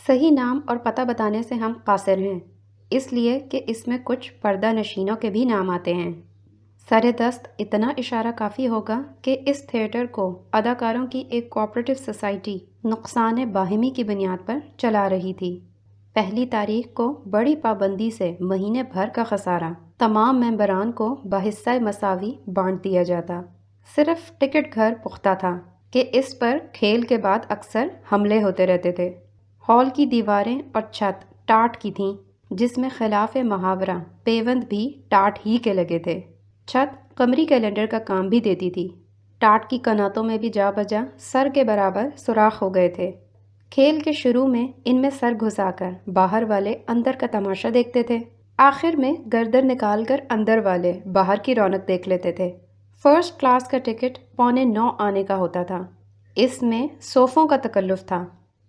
صحیح نام اور پتہ بتانے سے ہم قاصر ہیں، اس لیے کہ اس میں کچھ پردہ نشینوں کے بھی نام آتے ہیں۔ سر دست اتنا اشارہ کافی ہوگا کہ اس تھیٹر کو اداکاروں کی ایک کوآپریٹو سوسائٹی نقصان باہمی کی بنیاد پر چلا رہی تھی۔ پہلی تاریخ کو بڑی پابندی سے مہینے بھر کا خسارہ تمام ممبران کو بحصہ مساوی بانٹ دیا جاتا۔ صرف ٹکٹ گھر پختہ تھا کہ اس پر کھیل کے بعد اکثر حملے ہوتے رہتے تھے۔ ہال کی دیواریں اور چھت ٹاٹ کی تھیں، جس میں خلاف محاورہ پیوند بھی ٹاٹ ہی کے لگے تھے۔ چھت قمری کیلنڈر کا کام بھی دیتی تھی۔ ٹاٹ کی کناتوں میں بھی جا بجا سر کے برابر سوراخ ہو گئے تھے۔ کھیل کے شروع میں ان میں سر گھسا کر باہر والے اندر کا تماشا دیکھتے تھے، آخر میں گردن نکال کر اندر والے باہر کی رونق دیکھ لیتے تھے۔ فرسٹ کلاس کا ٹکٹ 8:45 آنے کا ہوتا تھا۔ اس میں صوفوں کا تکلف تھا،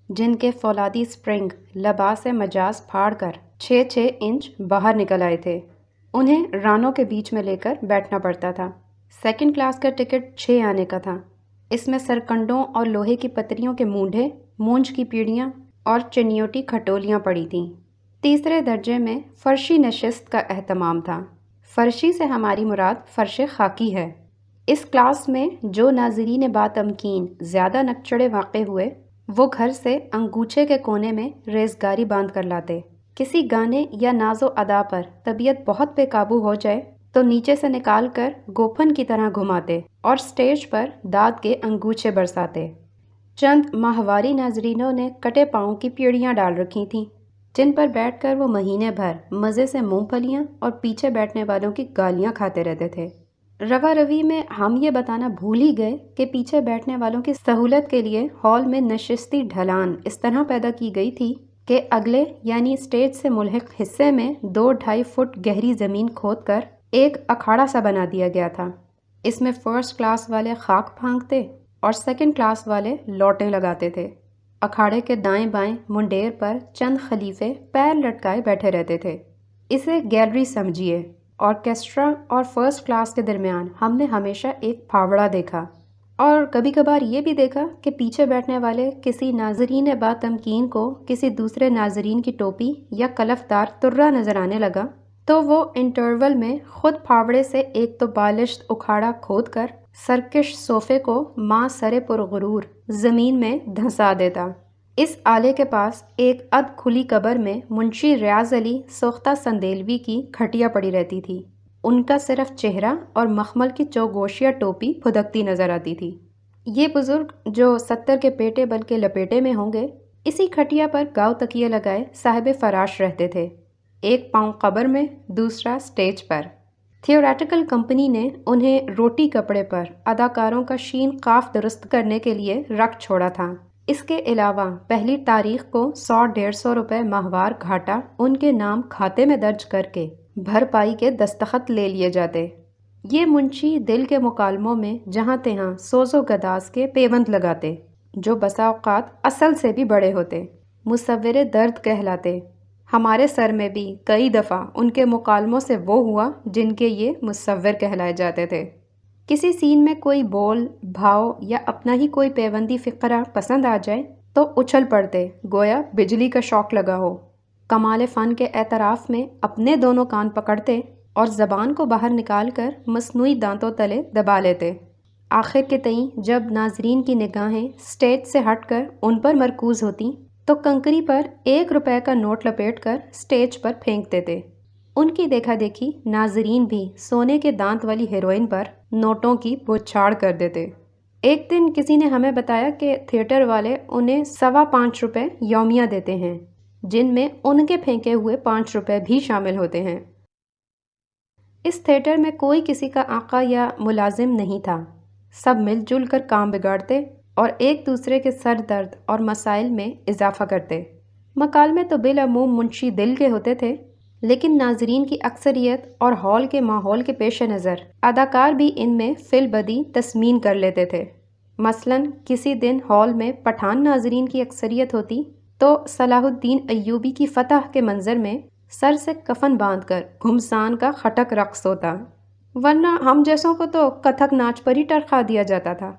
جن کے فولادی سپرنگ لباس مجاز پھاڑ کر 6 انچ باہر نکل آئے تھے۔ انہیں رانوں کے بیچ میں لے کر بیٹھنا پڑتا تھا۔ سیکنڈ کلاس کا ٹکٹ 6 آنے کا تھا۔ اس میں سرکنڈوں اور لوہے کی پتریوں کے مونڈھے، مونجھ کی پیڑیاں اور چنیوٹی کھٹولیاں پڑی تھیں۔ تیسرے درجے میں فرشی نشست کا اہتمام تھا۔ فرشی سے ہماری مراد فرش خاکی ہے۔ اس کلاس میں جو ناظرین باتمکین زیادہ نکچڑے واقع ہوئے، وہ گھر سے انگوچھے کے کونے میں ریزگاری باندھ کر لاتے۔ کسی گانے یا ناز و ادا پر طبیعت بہت بے قابو ہو جائے تو نیچے سے نکال کر گوپھن کی طرح گھماتے اور سٹیج پر داد کے انگوچھے برساتے۔ چند ماہواری ناظرینوں نے کٹے پاؤں کی پیڑیاں ڈال رکھی تھیں، جن پر بیٹھ کر وہ مہینے بھر مزے سے مونگ پھلیاں اور پیچھے بیٹھنے والوں کی گالیاں کھاتے رہتے تھے۔ روا روی میں ہم یہ بتانا بھول ہی گئے کہ پیچھے بیٹھنے والوں کی سہولت کے لیے ہال میں نشستی ڈھلان اس طرح پیدا کی گئی تھی کہ اگلے یعنی اسٹیج سے ملحق حصے میں 2-2.5 فٹ گہری زمین کھود کر ایک اکھاڑا سا بنا دیا گیا تھا۔ اس میں فرسٹ کلاس والے خاک پھانکتے اور سیکنڈ کلاس والے لوٹیں لگاتے تھے۔ اکھاڑے کے دائیں بائیں منڈیر پر چند خلیفے پیر لٹکائے بیٹھے رہتے تھے۔ اسے گیلری سمجھیے۔ آرکیسٹرا اور فرسٹ کلاس کے درمیان ہم نے ہمیشہ ایک پھاوڑا دیکھا، اور کبھی کبھار یہ بھی دیکھا کہ پیچھے بیٹھنے والے کسی ناظرین باتمکین کو کسی دوسرے ناظرین کی ٹوپی یا کلفدار ترہ نظر آنے لگا تو وہ انٹرول میں خود پھاوڑے سے ایک تو بالشت اکھاڑا کھود کر سرکش صوفے کو ماں سرے پرغرور زمین میں دھنسا دیتا۔ اس آلے کے پاس ایک ادھ کھلی قبر میں منشی ریاض علی سوختہ سندیلوی کی کھٹیا پڑی رہتی تھی۔ ان کا صرف چہرہ اور مخمل کی چوگوشیا ٹوپی پھدکتی نظر آتی تھی۔ یہ بزرگ جو 70 کے پیٹے بلکہ لپیٹے میں ہوں گے، اسی کھٹیا پر گاؤ تکیے لگائے صاحب فراش رہتے تھے، ایک پاؤں قبر میں، دوسرا سٹیج پر۔ تھیوریٹیکل کمپنی نے انہیں روٹی کپڑے پر اداکاروں کا شین قاف درست کرنے کے لیے رکھ چھوڑا تھا۔ اس کے علاوہ پہلی تاریخ کو 100-150 روپے ماہوار گھاٹا ان کے نام کھاتے میں درج کر کے بھرپائی کے دستخط لے لیے جاتے۔ یہ منشی دل کے مکالموں میں جہاں تہاں سوز و گداز کے پیوند لگاتے، جو بسا اوقات اصل سے بھی بڑے ہوتے، مصور درد کہلاتے۔ ہمارے سر میں بھی کئی دفعہ ان کے مکالموں سے وہ ہوا جن کے یہ مصور کہلائے جاتے تھے۔ کسی سین میں کوئی بول، بھاؤ یا اپنا ہی کوئی پیوندی فقرہ پسند آ جائے تو اچھل پڑتے گویا بجلی کا شاک لگا ہو۔ کمال فن کے اعتراف میں اپنے دونوں کان پکڑتے اور زبان کو باہر نکال کر مصنوعی دانتوں تلے دبا لیتے۔ آخر کے تئیں جب ناظرین کی نگاہیں سٹیج سے ہٹ کر ان پر مرکوز ہوتی تو کنکری پر 1 روپے کا نوٹ لپیٹ کر سٹیج پر پھینک دیتے۔ ان کی دیکھا دیکھی ناظرین بھی سونے کے دانت والی ہیروئن پر نوٹوں کی بوچھاڑ کر دیتے۔ ایک دن کسی نے ہمیں بتایا کہ تھیٹر والے انہیں 5.25 روپے یومیہ دیتے ہیں، جن میں ان کے پھینکے ہوئے 5 روپے بھی شامل ہوتے ہیں۔ اس تھیٹر میں کوئی کسی کا آقا یا ملازم نہیں تھا، سب مل جل کر کام بگاڑتے اور ایک دوسرے کے سر درد اور مسائل میں اضافہ کرتے۔ مکالمے تو بالعموم منشی دل کے ہوتے تھے، لیکن ناظرین کی اکثریت اور ہال کے ماحول کے پیش نظر اداکار بھی ان میں فی البدی تسمین کر لیتے تھے۔ مثلاً کسی دن ہال میں پٹھان ناظرین کی اکثریت ہوتی تو صلاح الدین ایوبی کی فتح کے منظر میں سر سے کفن باندھ کر گھمسان کا خٹک رقص ہوتا، ورنہ ہم جیسوں کو تو کتھک ناچ پر ہی ٹرخا دیا جاتا تھا۔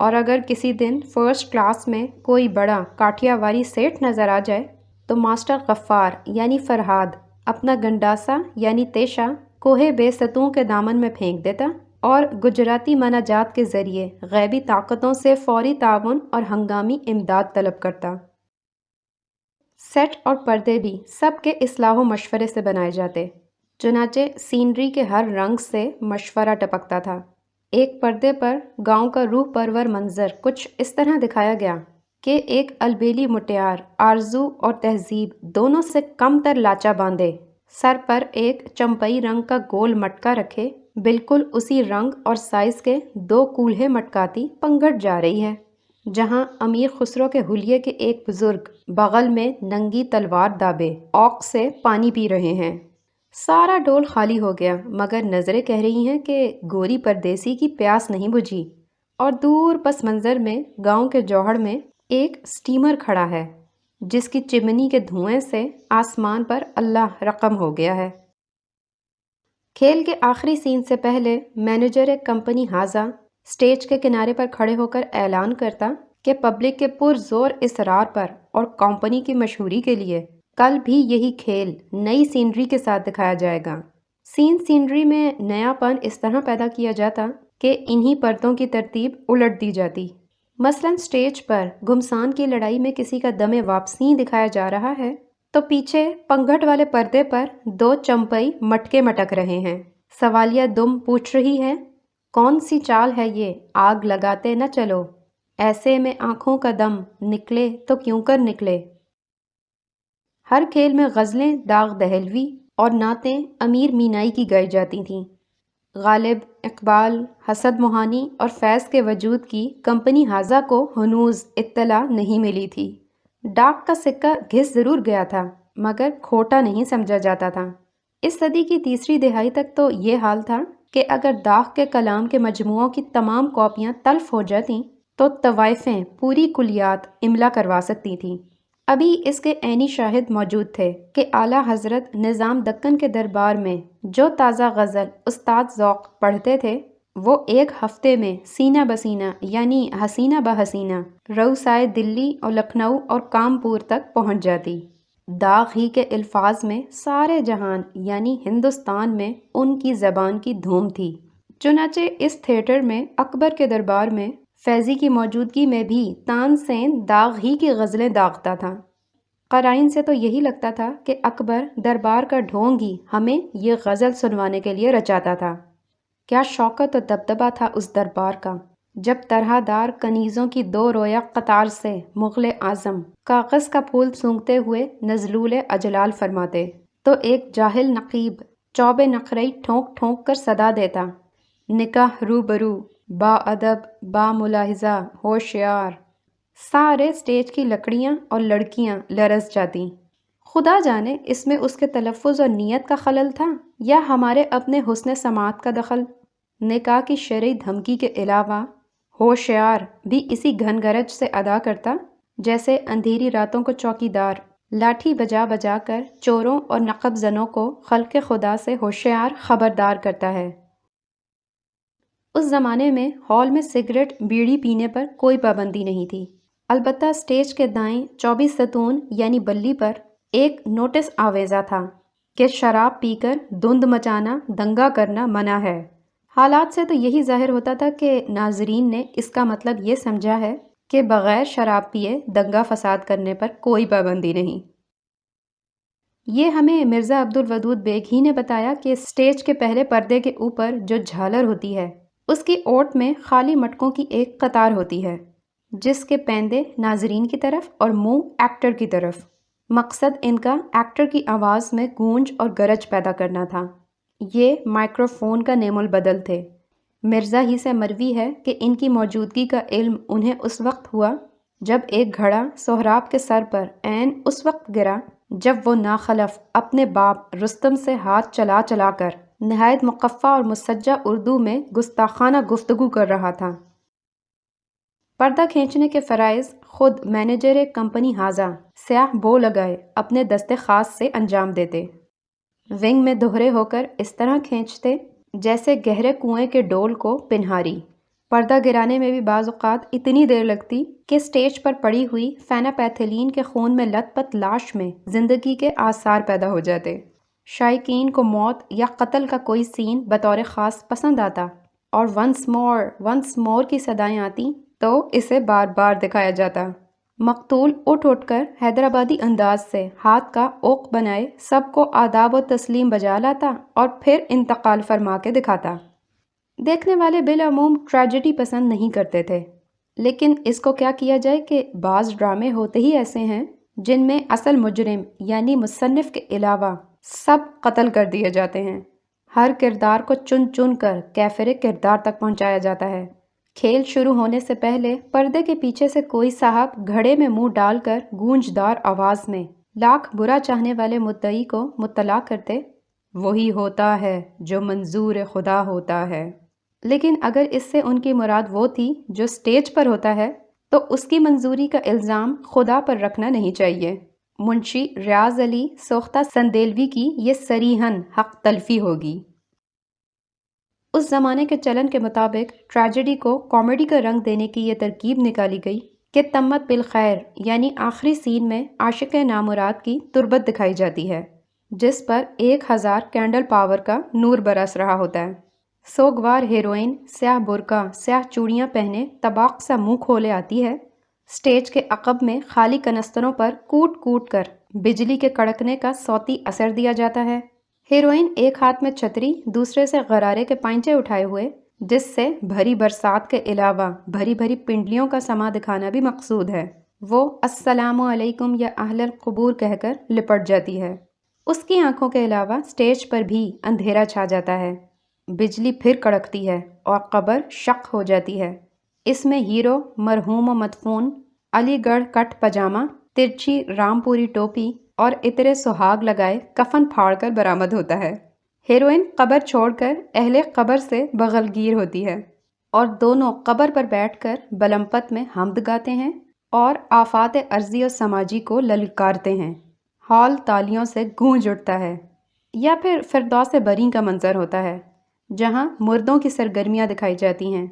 اور اگر کسی دن فرسٹ کلاس میں کوئی بڑا کاٹھیا واری سیٹھ نظر آ جائے تو ماسٹر غفار یعنی فرہاد اپنا گنڈاسا یعنی تیشہ کوہ بے ستوں کے دامن میں پھینک دیتا اور گجراتی مناجات کے ذریعے غیبی طاقتوں سے فوری تعاون اور ہنگامی امداد طلب کرتا۔ سیٹ اور پردے بھی سب کے اصلاح و مشورے سے بنائے جاتے، چنانچہ سینری کے ہر رنگ سے مشورہ ٹپکتا تھا۔ ایک پردے پر گاؤں کا روح پرور منظر کچھ اس طرح دکھایا گیا کہ ایک البیلی مٹیار آرزو اور تہذیب دونوں سے کم تر لاچا باندھے، سر پر ایک چمپئی رنگ کا گول مٹکا رکھے، بالکل اسی رنگ اور سائز کے دو کولہے مٹکاتی پنگھٹ جا رہی ہے، جہاں امیر خسرو کے حلیے کے ایک بزرگ بغل میں ننگی تلوار دابے اوق سے پانی پی رہے ہیں۔ سارا ڈول خالی ہو گیا، مگر نظریں کہہ رہی ہیں کہ گوری پردیسی کی پیاس نہیں بجھی، اور دور پس منظر میں گاؤں کے جوہڑ میں ایک سٹیمر کھڑا ہے جس کی چمنی کے دھوئیں سے آسمان پر اللہ رقم ہو گیا ہے۔ کھیل کے آخری سین سے پہلے مینیجر کمپنی ہاضا سٹیج کے کنارے پر کھڑے ہو کر اعلان کرتا کہ پبلک کے پرزور اصرار پر اور کمپنی کی مشہوری کے لیے کل بھی یہی کھیل نئی سینری کے ساتھ دکھایا جائے گا۔ سینری میں نیا پن اس طرح پیدا کیا جاتا کہ انہی پردوں کی ترتیب الٹ دی جاتی۔ مثلاً سٹیج پر گھمسان کی لڑائی میں کسی کا دم واپسی دکھایا جا رہا ہے تو پیچھے پنگھٹ والے پردے پر دو چمپئی مٹکے مٹک رہے ہیں۔ سوالیہ دم پوچھ رہی ہے، کون سی چال ہے یہ، آگ لگاتے نہ چلو، ایسے میں آنکھوں کا دم نکلے تو کیوں کر نکلے۔ ہر کھیل میں غزلیں داغ دہلوی اور نعتیں امیر مینائی کی گائی جاتی تھیں۔ غالب، اقبال، حسد موہانی اور فیض کے وجود کی کمپنی ہاضا کو ہنوز اطلاع نہیں ملی تھی۔ ڈاک کا سکہ گھس ضرور گیا تھا مگر کھوٹا نہیں سمجھا جاتا تھا۔ اس صدی کی تیسری دہائی تک تو یہ حال تھا کہ اگر داغ کے کلام کے مجموعوں کی تمام کاپیاں تلف ہو جاتیں تو طوائفیں پوری کلیات املا کروا سکتی تھیں۔ ابھی اس کے عینی شاہد موجود تھے کہ اعلیٰ حضرت نظام دکن کے دربار میں جو تازہ غزل استاد ذوق پڑھتے تھے وہ ایک ہفتے میں سینہ بسینہ یعنی حسینہ بحسینہ روسائے دلی اور لکھنؤ اور کانپور تک پہنچ جاتی۔ داغ ہی کے الفاظ میں سارے جہان یعنی ہندوستان میں ان کی زبان کی دھوم تھی۔ چنانچہ اس تھیٹر میں اکبر کے دربار میں فیضی کی موجودگی میں بھی تان سین داغ ہی کی غزلیں داغتا تھا۔ قرائن سے تو یہی لگتا تھا کہ اکبر دربار کا ڈھونگ ہی ہمیں یہ غزل سنوانے کے لیے رچاتا تھا۔ کیا شوکت و دبدبا تھا اس دربار کا جب طرح دار کنیزوں کی دو رویا قطار سے مغل اعظم کاغذ کا پھول سونگھتے ہوئے نزلول اجلال فرماتے تو ایک جاہل نقیب چوب نقرئی ٹھونک ٹھونک کر صدا دیتا، نکاح روبرو با ادب با ملاحظہ ہوشیار۔ سارے سٹیج کی لکڑیاں اور لڑکیاں لرز جاتیں۔ خدا جانے اس میں اس کے تلفظ اور نیت کا خلل تھا یا ہمارے اپنے حسن سماعت کا دخل۔ نکاح کی شرعی دھمکی کے علاوہ ہوشیار بھی اسی گھن گرج سے ادا کرتا جیسے اندھیری راتوں کو چوکیدار لاٹھی بجا بجا کر چوروں اور نقب زنوں کو خلق خدا سے ہوشیار خبردار کرتا ہے۔ اس زمانے میں ہال میں سگریٹ بیڑی پینے پر کوئی پابندی نہیں تھی، البتہ سٹیج کے دائیں 24 ستون یعنی بلی پر ایک نوٹس آویزا تھا کہ شراب پی کر دھند مچانا دنگا کرنا منع ہے۔ حالات سے تو یہی ظاہر ہوتا تھا کہ ناظرین نے اس کا مطلب یہ سمجھا ہے کہ بغیر شراب پیے دنگا فساد کرنے پر کوئی پابندی نہیں۔ یہ ہمیں مرزا عبدالودود بیگ ہی نے بتایا کہ سٹیج کے پہلے پردے کے اوپر جو جھالر ہوتی ہے اس کی اوٹ میں خالی مٹکوں کی ایک قطار ہوتی ہے جس کے پیندے ناظرین کی طرف اور منہ ایکٹر کی طرف۔ مقصد ان کا ایکٹر کی آواز میں گونج اور گرج پیدا کرنا تھا۔ یہ مائکروفون کا نعم البدل تھے۔ مرزا ہی سے مروی ہے کہ ان کی موجودگی کا علم انہیں اس وقت ہوا جب ایک گھڑا سہراب کے سر پر عین اس وقت گرا جب وہ ناخلف اپنے باپ رستم سے ہاتھ چلا چلا کر نہایت مقفع اور مسجع اردو میں گستاخانہ گفتگو کر رہا تھا۔ پردہ کھینچنے کے فرائض خود مینیجر کمپنی ہاضا سیاہ بو لگائے اپنے دستے خاص سے انجام دیتے۔ ونگ میں دوہرے ہو کر اس طرح کھینچتے جیسے گہرے کنویں کے ڈول کو پنہاری، پردہ گرانے میں بھی بعض اوقات اتنی دیر لگتی کہ سٹیج پر پڑی ہوئی فیناپیتھیلین کے خون میں لت پت لاش میں زندگی کے آثار پیدا ہو جاتے۔ شائقین کو موت یا قتل کا کوئی سین بطور خاص پسند آتا اور ونس مور کی صدائیں آتی تو اسے بار بار دکھایا جاتا۔ مقتول اٹھ کر حیدرآبادی انداز سے ہاتھ کا اوق بنائے سب کو آداب و تسلیم بجا لاتا اور پھر انتقال فرما کے دکھاتا۔ دیکھنے والے بالعموم ٹریجڈی پسند نہیں کرتے تھے، لیکن اس کو کیا کیا جائے کہ بعض ڈرامے ہوتے ہی ایسے ہیں جن میں اصل مجرم یعنی مصنف کے علاوہ سب قتل کر دیے جاتے ہیں۔ ہر کردار کو چن چن کر کیفر کردار تک پہنچایا جاتا ہے۔ کھیل شروع ہونے سے پہلے پردے کے پیچھے سے کوئی صاحب گھڑے میں منہ ڈال کر گونجدار آواز میں لاکھ برا چاہنے والے مدعی کو مطلع کرتے، وہی ہوتا ہے جو منظور خدا ہوتا ہے۔ لیکن اگر اس سے ان کی مراد وہ تھی جو سٹیج پر ہوتا ہے تو اس کی منظوری کا الزام خدا پر رکھنا نہیں چاہیے۔ منشی ریاض علی سوختہ سندیلوی کی یہ صریحاً حق تلفی ہوگی۔ اس زمانے کے چلن کے مطابق ٹریجڈی کو کامیڈی کا رنگ دینے کی یہ ترکیب نکالی گئی کہ تمت بالخیر یعنی آخری سین میں عاشق نامراد کی تربت دکھائی جاتی ہے جس پر 1000 کینڈل پاور کا نور برس رہا ہوتا ہے۔ سوگوار ہیروئن سیاہ برقع سیاہ چوڑیاں پہنے طباق سا منہ کھولے آتی ہے۔ سٹیج کے عقب میں خالی کنستروں پر کوٹ کوٹ کر بجلی کے کڑکنے کا صوتی اثر دیا جاتا ہے۔ ہیروئن ایک ہاتھ میں چھتری دوسرے سے غرارے کے پائنچے اٹھائے ہوئے، جس سے بھری برسات کے علاوہ بھری بھری پنڈلیوں کا سما دکھانا بھی مقصود ہے، وہ السلام علیکم یا اہل القبور کہہ کر لپٹ جاتی ہے۔ اس کی آنکھوں کے علاوہ سٹیج پر بھی اندھیرا چھا جاتا ہے، بجلی پھر کڑکتی ہے اور قبر شق ہو جاتی ہے۔ اس میں ہیرو مرحوم و مدفون علی گڑھ کٹ پاجامہ، ترچھی رامپوری ٹوپی اور عطر سہاگ لگائے کفن پھاڑ کر برآمد ہوتا ہے۔ ہیروئن قبر چھوڑ کر اہل قبر سے بغل گیر ہوتی ہے اور دونوں قبر پر بیٹھ کر بلمپت میں حمد گاتے ہیں اور آفات ارضی و سماجی کو للکارتے ہیں۔ ہال تالیوں سے گونج اٹھتا ہے۔ یا پھر فردوس بری کا منظر ہوتا ہے جہاں مردوں کی سرگرمیاں دکھائی جاتی ہیں۔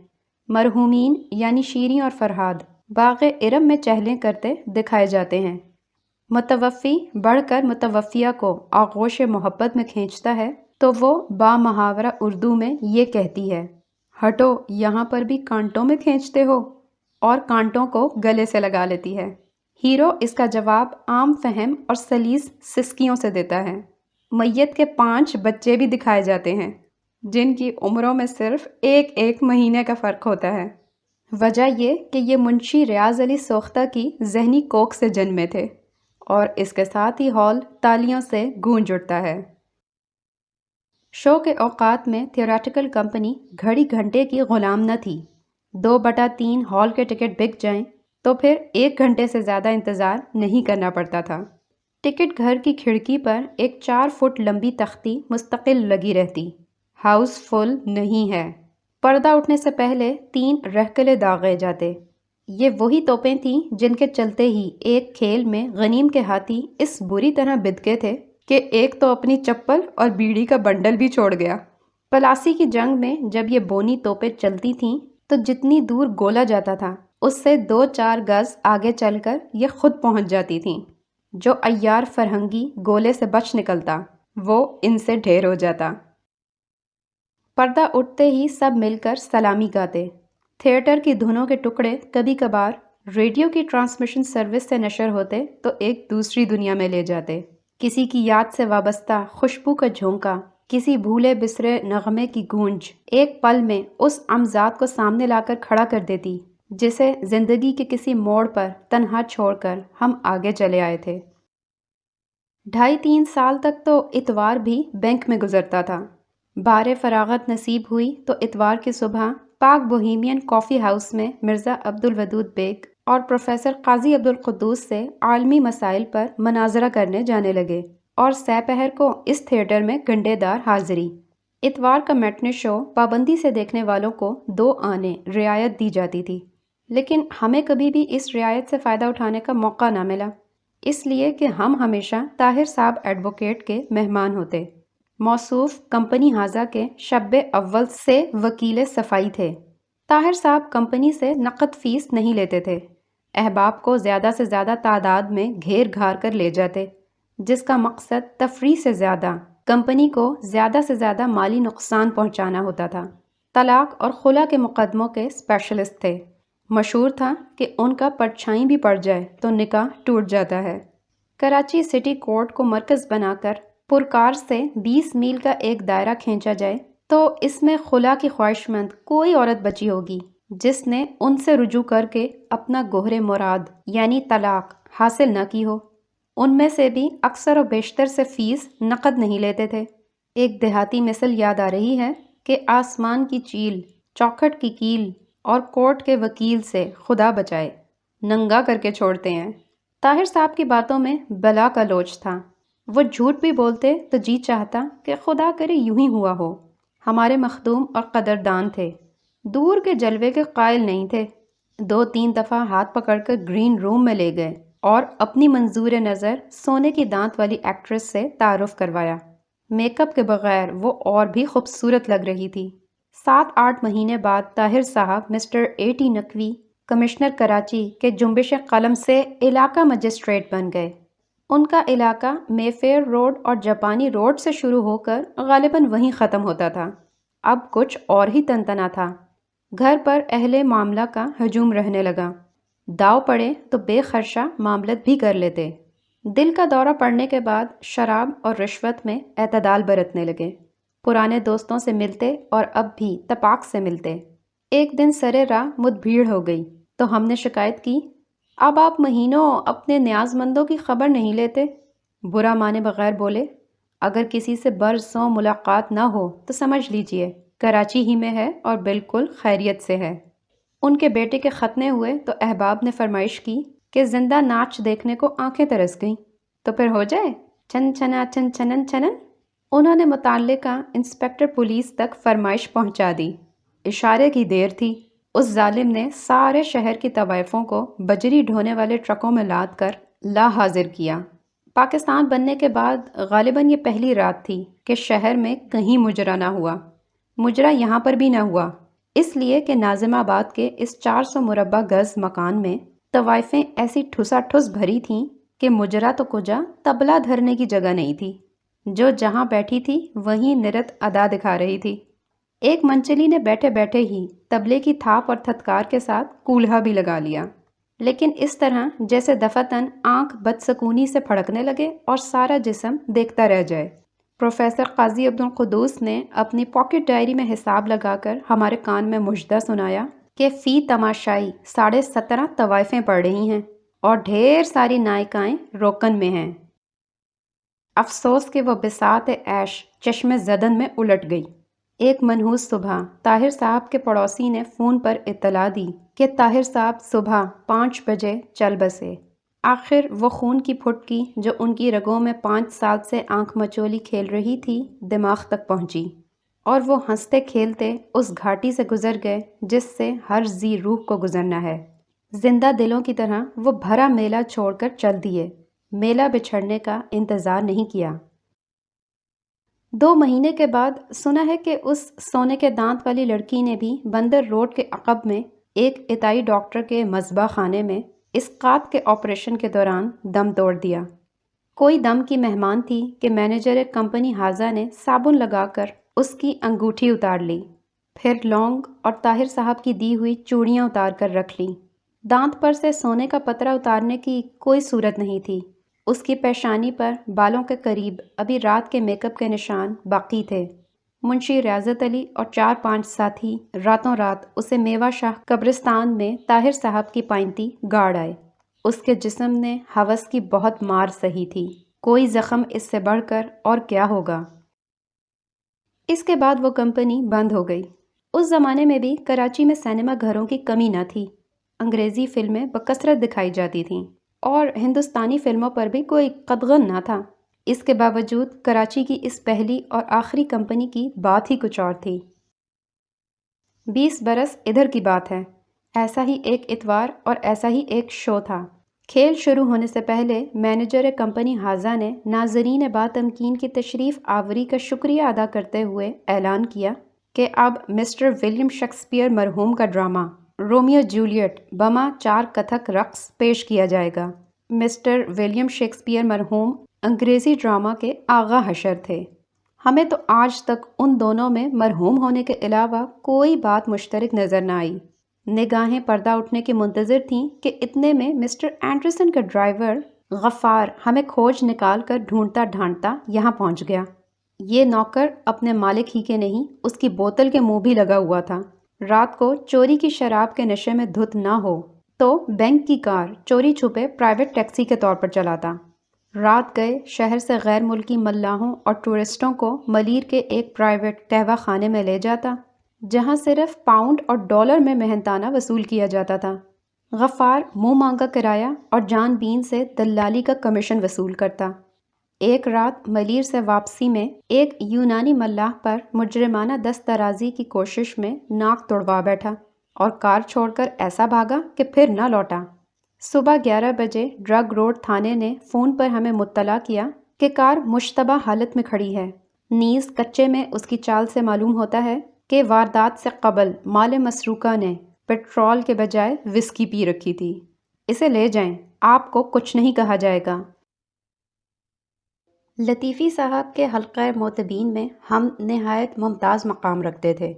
مرحومین یعنی شیریں اور فرہاد باغ ارم میں چہلیں کرتے دکھائے جاتے ہیں۔ متوفی بڑھ کر متوفیہ کو آغوش محبت میں کھینچتا ہے تو وہ با محاورہ اردو میں یہ کہتی ہے، ہٹو یہاں پر بھی کانٹوں میں کھینچتے ہو، اور کانٹوں کو گلے سے لگا لیتی ہے۔ ہیرو اس کا جواب عام فہم اور سلیس سسکیوں سے دیتا ہے۔ میت کے 5 بچے بھی دکھائے جاتے ہیں جن کی عمروں میں صرف ایک مہینے کا فرق ہوتا ہے۔ وجہ یہ کہ یہ منشی ریاض علی سوختہ کی ذہنی کوکھ سے جنمے تھے، اور اس کے ساتھ ہی ہال تالیوں سے گونج اٹھتا ہے۔ شو کے اوقات میں تھیوریٹیکل کمپنی گھڑی گھنٹے کی غلام نہ تھی۔ 2/3 ہال کے ٹکٹ بک جائیں تو پھر 1 گھنٹے سے زیادہ انتظار نہیں کرنا پڑتا تھا۔ ٹکٹ گھر کی کھڑکی پر ایک 4 فٹ لمبی تختی مستقل لگی رہتی، ہاؤس فل نہیں ہے۔ پردہ اٹھنے سے پہلے 3 رہکلے داغے جاتے۔ یہ وہی توپیں تھیں جن کے چلتے ہی ایک کھیل میں غنیم کے ہاتھی اس بری طرح بدکے تھے کہ ایک تو اپنی چپل اور بیڑی کا بنڈل بھی چھوڑ گیا۔ پلاسی کی جنگ میں جب یہ بونی توپیں چلتی تھیں تو جتنی دور گولا جاتا تھا اس سے 2-4 گز آگے چل کر یہ خود پہنچ جاتی تھیں۔ جو عیار فرہنگی گولے سے بچ نکلتا وہ ان سے ڈھیر ہو جاتا۔ پردہ اٹھتے ہی سب مل کر سلامی گاتے۔ تھیٹر کی دھنوں کے ٹکڑے کبھی کبھار ریڈیو کی ٹرانسمیشن سروس سے نشر ہوتے تو ایک دوسری دنیا میں لے جاتے۔ کسی کی یاد سے وابستہ خوشبو کا جھونکا، کسی بھولے بسرے نغمے کی گونج ایک پل میں اس امزاد کو سامنے لا کر کھڑا کر دیتی جسے زندگی کے کسی موڑ پر تنہا چھوڑ کر ہم آگے چلے آئے تھے۔ 2.5-3 سال تک تو اتوار بھی بینک میں گزرتا تھا۔ بار فراغت نصیب ہوئی تو اتوار کی صبح پاک بوہیمین کافی ہاؤس میں مرزا عبدالودود بیگ اور پروفیسر قاضی عبدالقدوس سے عالمی مسائل پر مناظرہ کرنے جانے لگے، اور سہ پہر کو اس تھیٹر میں گھنٹے دار حاضری۔ اتوار کا میٹنے شو پابندی سے دیکھنے والوں کو 2 آنے رعایت دی جاتی تھی، لیکن ہمیں کبھی بھی اس رعایت سے فائدہ اٹھانے کا موقع نہ ملا، اس لیے کہ ہم ہمیشہ طاہر صاحب ایڈوکیٹ کے مہمان ہوتے۔ موصوف کمپنی ہاضہ کے شب اول سے وکیل صفائی تھے۔ طاہر صاحب کمپنی سے نقد فیس نہیں لیتے تھے، احباب کو زیادہ سے زیادہ تعداد میں گھیر گھار کر لے جاتے، جس کا مقصد تفریح سے زیادہ کمپنی کو زیادہ سے زیادہ مالی نقصان پہنچانا ہوتا تھا۔ طلاق اور خلا کے مقدموں کے اسپیشلسٹ تھے۔ مشہور تھا کہ ان کا پرچھائی بھی پڑ جائے تو نکاح ٹوٹ جاتا ہے۔ کراچی سٹی کورٹ کو مرکز بنا کر پرکار سے 20 میل کا ایک دائرہ کھینچا جائے تو اس میں خلا کی خواہش مند کوئی عورت بچی ہوگی جس نے ان سے رجوع کر کے اپنا گوہر مراد یعنی طلاق حاصل نہ کی ہو۔ ان میں سے بھی اکثر و بیشتر سے فیس نقد نہیں لیتے تھے۔ ایک دیہاتی مثل یاد آ رہی ہے کہ آسمان کی چیل، چوکھٹ کی کیل اور کورٹ کے وکیل سے خدا بچائے، ننگا کر کے چھوڑتے ہیں۔ طاہر صاحب کی باتوں میں بلا کا لوچ تھا۔ وہ جھوٹ بھی بولتے تو جی چاہتا کہ خدا کرے یوں ہی ہوا ہو۔ ہمارے مخدوم اور قدردان تھے، دور کے جلوے کے قائل نہیں تھے۔ 2-3 دفعہ ہاتھ پکڑ کر گرین روم میں لے گئے اور اپنی منظور نظر سونے کی دانت والی ایکٹریس سے تعارف کروایا۔ میک اپ کے بغیر وہ اور بھی خوبصورت لگ رہی تھی۔ 7-8 مہینے بعد طاہر صاحب mister A.T. Naqvi commissioner Karachi کے جنبش قلم سے علاقہ مجسٹریٹ بن گئے۔ ان کا علاقہ مے فیئر روڈ اور جاپانی روڈ سے شروع ہو کر غالباً وہیں ختم ہوتا تھا۔ اب کچھ اور ہی تنتنا تھا۔ گھر پر اہل معاملہ کا ہجوم رہنے لگا۔ داؤ پڑے تو بے خرشہ معاملت بھی کر لیتے۔ دل کا دورہ پڑنے کے بعد شراب اور رشوت میں اعتدال برتنے لگے۔ پرانے دوستوں سے ملتے اور اب بھی تپاک سے ملتے۔ ایک دن سرے راہ مد بھیڑ ہو گئی تو ہم نے شکایت کی، اب آپ مہینوں اپنے نیاز مندوں کی خبر نہیں لیتے۔ برا مانے بغیر بولے، اگر کسی سے برسوں ملاقات نہ ہو تو سمجھ لیجئے کراچی ہی میں ہے اور بالکل خیریت سے ہے۔ ان کے بیٹے کے ختنے ہوئے تو احباب نے فرمائش کی کہ زندہ ناچ دیکھنے کو آنکھیں ترس گئیں، تو پھر ہو جائے چن چنا چن چنن چنن۔ انہوں نے متعلقہ انسپکٹر پولیس تک فرمائش پہنچا دی۔ اشارے کی دیر تھی، اس ظالم نے سارے شہر کی طوائفوں کو بجری ڈھونے والے ٹرکوں میں لاد کر لا حاضر کیا۔ پاکستان بننے کے بعد غالباً یہ پہلی رات تھی کہ شہر میں کہیں مجرا نہ ہوا۔ مجرا یہاں پر بھی نہ ہوا، اس لیے کہ ناظم آباد کے اس 400 مربع گز مکان میں طوائفیں ایسی ٹھسا ٹھس بھری تھیں کہ مجرا تو کجا طبلہ دھرنے کی جگہ نہیں تھی۔ جو جہاں بیٹھی تھی وہیں نرت ادا دکھا رہی تھی۔ ایک منچلی نے بیٹھے بیٹھے ہی طبلے کی تھاپ اور تھتکار کے ساتھ کولہا بھی لگا لیا، لیکن اس طرح جیسے دفعتاً آنکھ بدسکونی سے پھڑکنے لگے اور سارا جسم دیکھتا رہ جائے۔ پروفیسر قاضی عبدالقدوس نے اپنی پاکٹ ڈائری میں حساب لگا کر ہمارے کان میں مژدہ سنایا کہ فی تماشائی 17.5 طوائفیں پڑ رہی ہیں اور ڈھیر ساری نائکائیں روکن میں ہیں۔ افسوس کہ وہ بساط عیش چشم زدن میں الٹ گئی۔ ایک منحوس صبح طاہر صاحب کے پڑوسی نے فون پر اطلاع دی کہ طاہر صاحب صبح 5 بجے چل بسے۔ آخر وہ خون کی پھٹکی جو ان کی رگوں میں 5 سال سے آنکھ مچولی کھیل رہی تھی دماغ تک پہنچی، اور وہ ہنستے کھیلتے اس گھاٹی سے گزر گئے جس سے ہر ذی روح کو گزرنا ہے۔ زندہ دلوں کی طرح وہ بھرا میلہ چھوڑ کر چل دیے۔ میلہ بچھڑنے کا انتظار نہیں کیا۔ 2 مہینے کے بعد سنا ہے کہ اس سونے کے دانت والی لڑکی نے بھی بندر روڈ کے عقب میں ایک عطائی ڈاکٹر کے مذبح خانے میں اسقاط کے آپریشن کے دوران دم توڑ دیا۔ کوئی دم کی مہمان تھی کہ مینیجر کمپنی حاضہ نے صابن لگا کر اس کی انگوٹھی اتار لی، پھر لونگ اور طاہر صاحب کی دی ہوئی چوڑیاں اتار کر رکھ لیں۔ دانت پر سے سونے کا پترا اتارنے کی کوئی صورت نہیں تھی۔ اس کی پیشانی پر بالوں کے قریب ابھی رات کے میک اپ کے نشان باقی تھے۔ منشی ریاضت علی اور 4-5 ساتھی راتوں رات اسے میوہ شاہ قبرستان میں طاہر صاحب کی پائنتی گاڑ آئے۔ اس کے جسم نے ہوس کی بہت مار سہی تھی، کوئی زخم اس سے بڑھ کر اور کیا ہوگا۔ اس کے بعد وہ کمپنی بند ہو گئی۔ اس زمانے میں بھی کراچی میں سینما گھروں کی کمی نہ تھی۔ انگریزی فلمیں بکثرت دکھائی جاتی تھیں اور ہندوستانی فلموں پر بھی کوئی قدغن نہ تھا۔ اس کے باوجود کراچی کی اس پہلی اور آخری کمپنی کی بات ہی کچھ اور تھی۔ 20 برس ادھر کی بات ہے، ایسا ہی ایک اتوار اور ایسا ہی ایک شو تھا۔ کھیل شروع ہونے سے پہلے مینیجر کمپنی حاضہ نے ناظرین باتمکین کی تشریف آوری کا شکریہ ادا کرتے ہوئے اعلان کیا کہ اب مسٹر ولیم شیکسپیئر مرحوم کا ڈرامہ رومیو جولیٹ بما 4 کتھک رقص پیش کیا جائے گا۔ مسٹر ولیم شیکسپیئر مرحوم انگریزی ڈرامہ کے آغا حشر تھے۔ ہمیں تو آج تک ان دونوں میں مرحوم ہونے کے علاوہ کوئی بات مشترک نظر نہ آئی۔ نگاہیں پردہ اٹھنے کی منتظر تھیں کہ اتنے میں مسٹر اینڈرسن کا ڈرائیور غفار ہمیں کھوج نکال کر ڈھونڈتا ڈھانڈتا یہاں پہنچ گیا۔ یہ نوکر اپنے مالک ہی کے نہیں، اس کی بوتل کے منہ بھی لگا ہوا تھا۔ رات کو چوری کی شراب کے نشے میں دھت نہ ہو تو بینک کی کار چوری چھپے پرائیویٹ ٹیکسی کے طور پر چلاتا۔ رات گئے شہر سے غیر ملکی ملاحوں اور ٹورسٹوں کو ملیر کے ایک پرائیویٹ قہوہ خانے میں لے جاتا، جہاں صرف پاؤنڈ اور ڈالر میں محنتانہ وصول کیا جاتا تھا۔ غفار منہ مانگا کرایہ اور جان بین سے دلالی کا کمیشن وصول کرتا۔ ایک رات ملیر سے واپسی میں ایک یونانی ملاح پر مجرمانہ دست درازی کی کوشش میں ناک توڑوا بیٹھا اور کار چھوڑ کر ایسا بھاگا کہ پھر نہ لوٹا۔ صبح 11 بجے ڈرگ روڈ تھانے نے فون پر ہمیں مطلع کیا کہ کار مشتبہ حالت میں کھڑی ہے۔ نیز کچے میں اس کی چال سے معلوم ہوتا ہے کہ واردات سے قبل مال مسروقہ نے پیٹرول کے بجائے وسکی پی رکھی تھی۔ اسے لے جائیں، آپ کو کچھ نہیں کہا جائے گا۔ لطیفی صاحب کے حلقہ معتبین میں ہم نہایت ممتاز مقام رکھتے تھے۔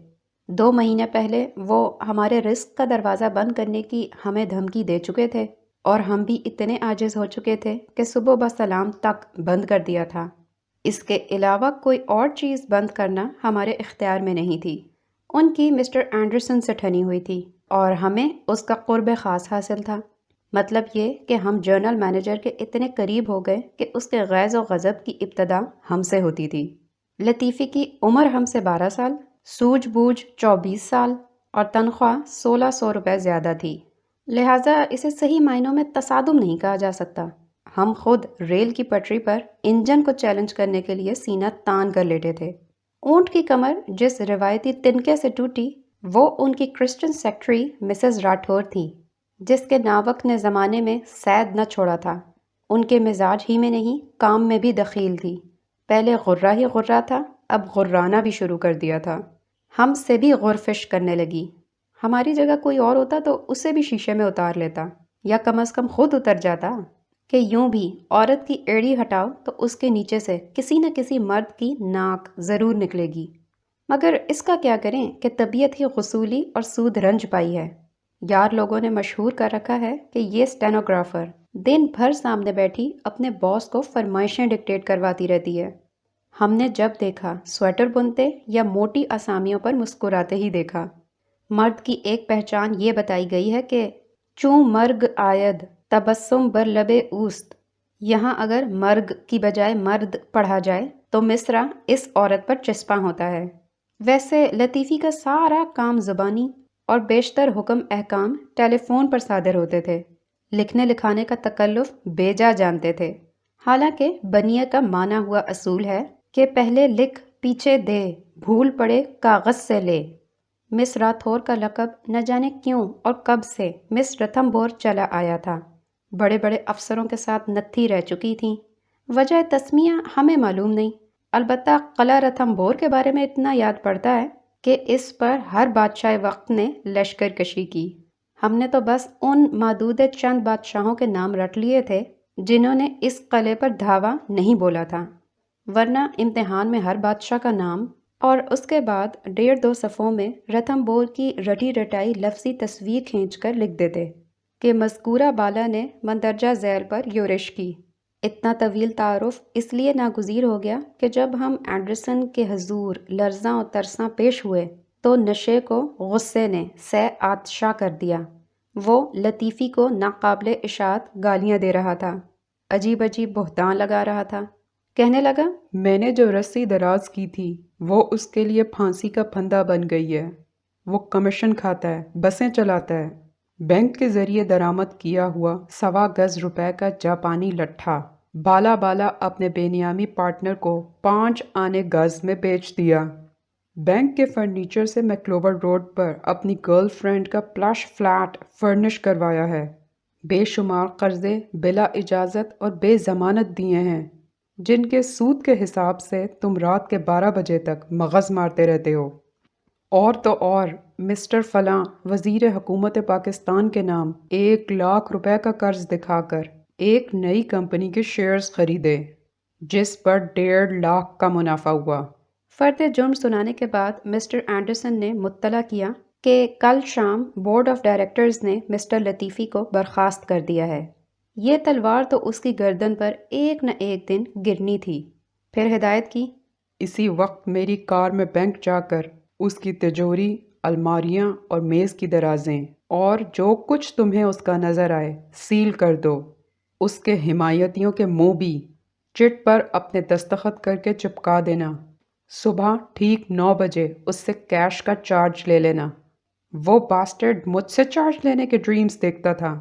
2 مہینے پہلے وہ ہمارے رزق کا دروازہ بند کرنے کی ہمیں دھمکی دے چکے تھے، اور ہم بھی اتنے عاجز ہو چکے تھے کہ صبح بسلام تک بند کر دیا تھا۔ اس کے علاوہ کوئی اور چیز بند کرنا ہمارے اختیار میں نہیں تھی۔ ان کی مسٹر اینڈرسن سے ٹھنی ہوئی تھی اور ہمیں اس کا قرب خاص حاصل تھا۔ مطلب یہ کہ ہم جنرل مینیجر کے اتنے قریب ہو گئے کہ اس کے غیظ و غضب کی ابتدا ہم سے ہوتی تھی۔ لطیفی کی عمر ہم سے 12 سال، سوجھ بوجھ 24 سال اور تنخواہ 1600 روپے زیادہ تھی، لہٰذا اسے صحیح معنوں میں تصادم نہیں کہا جا سکتا۔ ہم خود ریل کی پٹری پر انجن کو چیلنج کرنے کے لیے سینہ تان کر لیٹے تھے۔ اونٹ کی کمر جس روایتی تنکے سے ٹوٹی وہ ان کی کرسچن سیکٹری مسز راٹھور تھی، جس کے ناوک نے زمانے میں سید نہ چھوڑا تھا۔ ان کے مزاج ہی میں نہیں، کام میں بھی دخیل تھی۔ پہلے غرہ ہی غرہ تھا، اب غرانہ بھی شروع کر دیا تھا۔ ہم سے بھی غرفش کرنے لگی۔ ہماری جگہ کوئی اور ہوتا تو اسے بھی شیشے میں اتار لیتا، یا کم از کم خود اتر جاتا کہ یوں بھی عورت کی ایڑی ہٹاؤ تو اس کے نیچے سے کسی نہ کسی مرد کی ناک ضرور نکلے گی۔ مگر اس کا کیا کریں کہ طبیعت ہی غصولی اور سود رنج پائی ہے۔ یار لوگوں نے مشہور کر رکھا ہے کہ یہ اسٹینوگرافر دن بھر سامنے بیٹھی اپنے باس کو فرمائشیں ڈکٹیٹ کرواتی رہتی ہے۔ ہم نے جب دیکھا سویٹر بنتے یا موٹی اسامیوں پر مسکراتے ہی دیکھا۔ مرد کی ایک پہچان یہ بتائی گئی ہے کہ چوں مرگ آید تبسم بر لب اوست، یہاں اگر مرگ کی بجائے مرد پڑھا جائے تو مصرع اس عورت پر چسپاں ہوتا ہے۔ ویسے لطیفی کا سارا کام زبانی اور بیشتر حکم احکام ٹیلی فون پر صادر ہوتے تھے۔ لکھنے لکھانے کا تکلف بیجا جانتے تھے، حالانکہ بنیہ کا مانا ہوا اصول ہے کہ پہلے لکھ پیچھے دے، بھول پڑے کاغذ سے لے۔ مس راتھور کا لقب نہ جانے کیوں اور کب سے مس رتھمبور چلا آیا تھا۔ بڑے بڑے افسروں کے ساتھ نتھی رہ چکی تھیں۔ وجہ تسمیہ ہمیں معلوم نہیں، البتہ قلعہ رتھمبور کے بارے میں اتنا یاد پڑتا ہے کہ اس پر ہر بادشاہ وقت نے لشکر کشی کی۔ ہم نے تو بس ان معدود چند بادشاہوں کے نام رٹ لیے تھے جنہوں نے اس قلعے پر دھاوا نہیں بولا تھا، ورنہ امتحان میں ہر بادشاہ کا نام اور اس کے بعد 1.5-2 صفحوں میں رتھمبور کی رٹی رٹائی لفظی تصویر کھینچ کر لکھ دیتے کہ مذکورہ بالا نے مندرجہ ذیل پر یورش کی۔ اتنا طویل تعارف اس لیے ناگزیر ہو گیا کہ جب ہم اینڈرسن کے حضور لرزاں و ترساں پیش ہوئے تو نشے کو غصے نے سہ آتشا کر دیا۔ وہ لطیفی کو ناقابل اشاعت گالیاں دے رہا تھا، عجیب عجیب بہتان لگا رہا تھا۔ کہنے لگا، میں نے جو رسی دراز کی تھی وہ اس کے لیے پھانسی کا پھندا بن گئی ہے۔ وہ کمیشن کھاتا ہے، بسیں چلاتا ہے، بینک کے ذریعے درآمد کیا ہوا 1.25 گز روپے کا جاپانی لٹھا بالا بالا اپنے بینیامی پارٹنر کو 5 آنے گز میں بیچ دیا۔ بینک کے فرنیچر سے میں کلوور روڈ پر اپنی گرل فرینڈ کا پلش فلیٹ فرنش کروایا ہے۔ بے شمار قرضے بلا اجازت اور بے ضمانت دیے ہیں، جن کے سود کے حساب سے تم رات کے 12 بجے تک مغز مارتے رہتے ہو۔ اور تو اور مسٹر فلاں وزیر حکومت پاکستان کے نام 1 لاکھ روپے کا قرض دکھا کر ایک نئی کمپنی کے شیئرز خریدے، جس پر 1.5 لاکھ کا منافع ہوا۔ فرد جرم سنانے کے بعد مسٹر اینڈرسن نے مطلع کیا کہ کل شام بورڈ آف ڈائریکٹرز نے مسٹر لطیفی کو برخاست کر دیا ہے۔ یہ تلوار تو اس کی گردن پر ایک نہ ایک دن گرنی تھی۔ پھر ہدایت کی، اسی وقت میری کار میں بینک جا کر اس کی تجوری، الماریاں اور میز کی درازیں اور جو کچھ تمہیں اس کا نظر آئے سیل کر دو۔ اس کے حمایتیوں کے منہ بھی چٹ پر اپنے دستخط کر کے چپکا دینا۔ صبح ٹھیک 9 بجے اس سے کیش کا چارج لے لینا۔ وہ باسٹرڈ مجھ سے چارج لینے کے ڈریمز دیکھتا تھا۔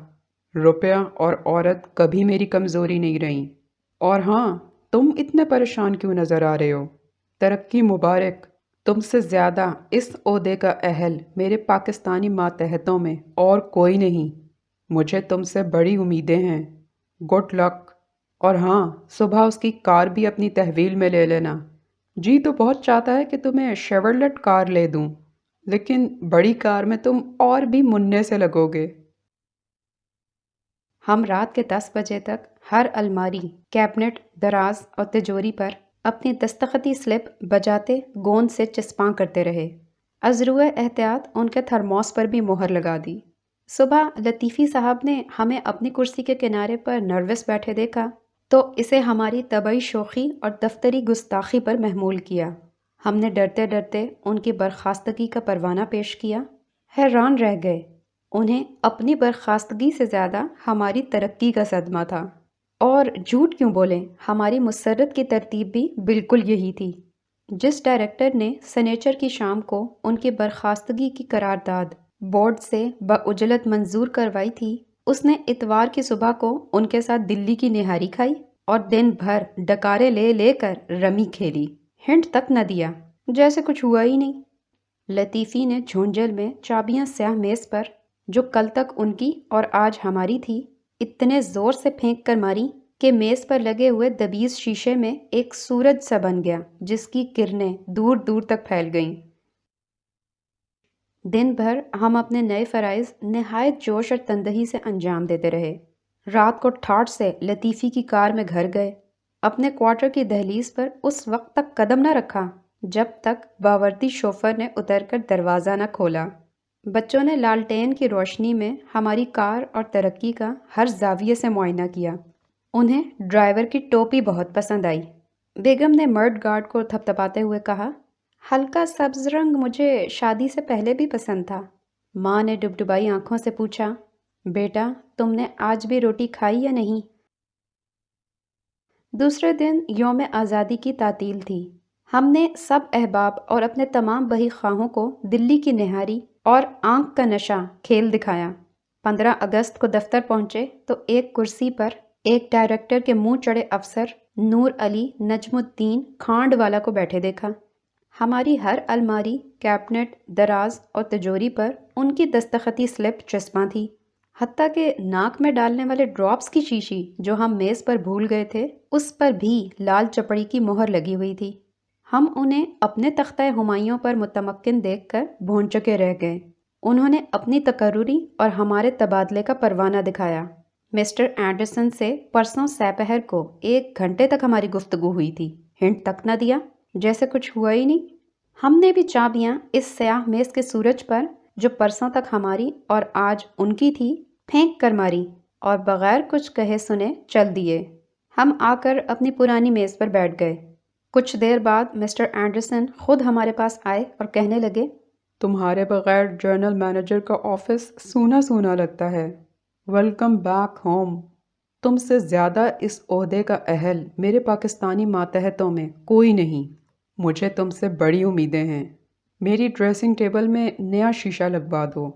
روپیہ اور عورت کبھی میری کمزوری نہیں رہیں۔ اور ہاں، تم اتنے پریشان کیوں نظر آ رہے ہو؟ ترقی مبارک، تم سے زیادہ اس عہدے کا اہل میرے پاکستانی ماتحتوں میں اور کوئی نہیں۔ مجھے تم سے بڑی امیدیں ہیں۔ Good luck. اور ہاں، صبح اس کی کار بھی اپنی تحویل میں لے لینا۔ جی تو بہت چاہتا ہے کہ تمہیں شیورلیٹ کار لے دوں، لیکن بڑی کار میں تم اور بھی مننے سے لگو گے۔ ہم رات کے 10 بجے تک ہر الماری، کیبنٹ، دراز اور تجوری پر اپنی دستخطی سلپ بجاتے گوند سے چسپاں کرتے رہے۔ ازروئے احتیاط ان کے تھرموس پر بھی مہر لگا دی۔ صبح لطیفی صاحب نے ہمیں اپنی کرسی کے کنارے پر نروس بیٹھے دیکھا تو اسے ہماری طبعی شوخی اور دفتری گستاخی پر محمول کیا۔ ہم نے ڈرتے ڈرتے ان کی برخاستگی کا پروانہ پیش کیا۔ حیران رہ گئے، انہیں اپنی برخاستگی سے زیادہ ہماری ترقی کا صدمہ تھا۔ اور جھوٹ کیوں بولیں، ہماری مسرت کی ترتیب بھی بالکل یہی تھی۔ جس ڈائریکٹر نے سنیچر کی شام کو ان کی برخاستگی کی قرارداد بورڈ سے بعجلت منظور کروائی تھی، اس نے اتوار کی صبح کو ان کے ساتھ دلی کی نہاری کھائی اور دن بھر ڈکارے لے لے کر رمی کھیلی، ہنٹ تک نہ دیا، جیسے کچھ ہوا ہی نہیں۔ لطیفی نے جھونجھل میں چابیاں سیاہ میز پر، جو کل تک ان کی اور آج ہماری تھی، اتنے زور سے پھینک کر ماری کہ میز پر لگے ہوئے دبیز شیشے میں ایک سورج سا بن گیا جس کی کرنیں دور دور تک پھیل گئیں۔ دن بھر ہم اپنے نئے فرائض نہایت جوش اور تندہی سے انجام دیتے رہے۔ رات کو ٹھاٹھ سے لطیفی کی کار میں گھر گئے، اپنے کوارٹر کی دہلیز پر اس وقت تک قدم نہ رکھا جب تک باوردی شوفر نے اتر کر دروازہ نہ کھولا۔ بچوں نے لالٹین کی روشنی میں ہماری کار اور ترقی کا ہر زاویے سے معائنہ کیا۔ انہیں ڈرائیور کی ٹوپی بہت پسند آئی۔ بیگم نے مرڈ گارڈ کو تھپتھپاتے ہوئے کہا، ہلکا سبز رنگ مجھے شادی سے پہلے بھی پسند تھا۔ ماں نے ڈبڈبائی آنکھوں سے پوچھا، بیٹا تم نے آج بھی روٹی کھائی یا نہیں؟ دوسرے دن یوم آزادی کی تعطیل تھی۔ ہم نے سب احباب اور اپنے تمام بہی خواہوں کو دلی کی نہاری اور آنکھ کا نشہ کھیل دکھایا۔ 15 اگست کو دفتر پہنچے تو ایک کرسی پر ایک ڈائریکٹر کے منہ چڑے افسر نور علی نجم الدین کھانڈ والا کو بیٹھے دیکھا۔ ہماری ہر الماری، کیبنٹ، دراز اور تجوری پر ان کی دستخطی سلپ چسپاں تھی، حتیٰ کہ ناک میں ڈالنے والے ڈراپس کی شیشی جو ہم میز پر بھول گئے تھے اس پر بھی لال چپڑی کی مہر لگی ہوئی تھی۔ ہم انہیں اپنے تختہ ہمایوں پر متمکن دیکھ کر بھونچکے رہ گئے۔ انہوں نے اپنی تقرری اور ہمارے تبادلے کا پروانہ دکھایا۔ مسٹر اینڈرسن سے پرسوں سپہر کو 1 گھنٹے تک ہماری گفتگو ہوئی تھی، ہنٹ تک نہ دیا، جیسے کچھ ہوا ہی نہیں۔ ہم نے بھی چابیاں اس سیاہ میز کے سورج پر، جو پرسوں تک ہماری اور آج ان کی تھی، پھینک کر ماری اور بغیر کچھ کہے سنے چل دیے۔ ہم آ کر اپنی پرانی میز پر بیٹھ گئے۔ کچھ دیر بعد مسٹر اینڈرسن خود ہمارے پاس آئے اور کہنے لگے، تمہارے بغیر جنرل مینیجر کا آفس سونا سونا لگتا ہے۔ Welcome back home. تم سے زیادہ اس عہدے کا اہل میرے پاکستانی ماتحتوں میں کوئی نہیں۔ مجھے تم سے بڑی امیدیں ہیں۔ میری ڈریسنگ ٹیبل میں نیا شیشہ لگوا دو۔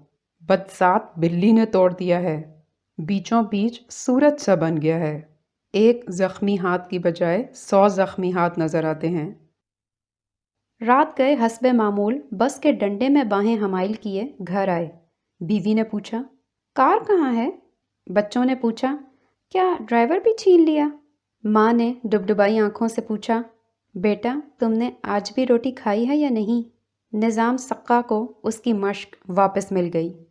بدذات بلی نے توڑ دیا ہے، بیچوں بیچ سورج سا بن گیا ہے۔ ایک زخمی ہاتھ کی بجائے 100 زخمی ہاتھ نظر آتے ہیں۔ رات گئے حسب معمول بس کے ڈنڈے میں باہیں حمائل کیے گھر آئے۔ بیوی نے پوچھا، کار کہاں ہے؟ بچوں نے پوچھا، کیا ڈرائیور بھی چھین لیا؟ ماں نے ڈبڈبائی آنکھوں سے پوچھا، بیٹا تم نے آج بھی روٹی کھائی ہے یا نہیں؟ نظام سقا کو اس کی مشق واپس مل گئی۔